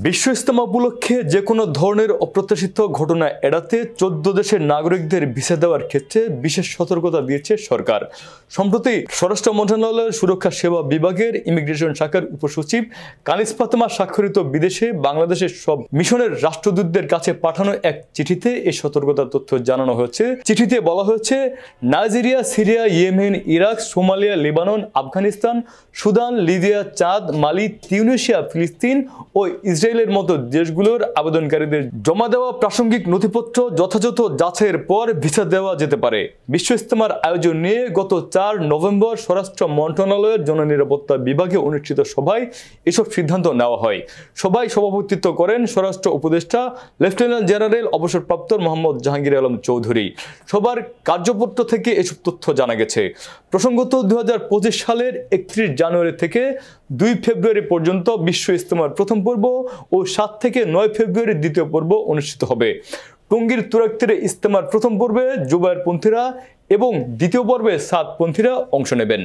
বিশ্ব ইজতেমা উপলক্ষে যে কোনো ধরনের অপ্রত্যাশিত ঘটনা এড়াতে 14 দেশের নাগরিকদের ভিসা দেওয়ার ক্ষেত্রে বিশেষ সতর্কতা দিয়েছে সরকার। সম্প্রতি স্বরাষ্ট্র মন্ত্রণালয়ের সুরক্ষা সেবা বিভাগের ইমিগ্রেশন শাখার উপসচিব কানিজ ফাতেমা স্বাক্ষরিত বিদেশে বাংলাদেশের সব মিশনের রাষ্ট্রদূতদের কাছে পাঠানো এক চিঠিতে এই সতর্কতার তথ্য জানানো হয়েছে। চিঠিতে বলা হয়েছে, Nigeria, Syria, Yemen, Iraq, Somalia, Lebanon, Afghanistan, Sudan, Libya, Chad, Mali, Tunisia, ফিলিস্তিন ও ইসরায়েলের মতো দেশগুলোর আবেদনকারীদের জমা দেওয়া প্রাসঙ্গিক নথিপত্র যথাযথ যাচাইয়ের পর ভিসা দেওয়া যেতে পারে। বিশ্ব ইজতেমার আয়োজন নিয়ে গত 4 নভেম্বর স্বরাষ্ট্র মন্ত্রণালয়ের জননিরাপত্তা বিভাগে অনুষ্ঠিত সভায় এসব সিদ্ধান্ত নেওয়া হয়। সভায় সভাপতিত্ব করেন স্বরাষ্ট্র উপদেষ্টা লেফটেন্যান্ট জেনারেল অবসরপ্রাপ্ত মোহাম্মদ জাহাঙ্গীর আলম চৌধুরী। সবার কার্যপত্র থেকে এসব তথ্য জানা গেছে। প্রসঙ্গত 2025 সালের 31 জানুয়ারি থেকে 2 ফেব্রুয়ারি পর্যন্ত বিশ্ব ইজতেমার প্রথম পর্ব ও 7 থেকে 9 ফেব্রুয়ারির দ্বিতীয় পর্ব অনুষ্ঠিত হবে। টঙ্গীর তুরাগতীরে ইজতেমার প্রথম পর্বে জুবায়ের পন্থীরা এবং দ্বিতীয় পর্বে সাদ পন্থীরা অংশ নেবেন।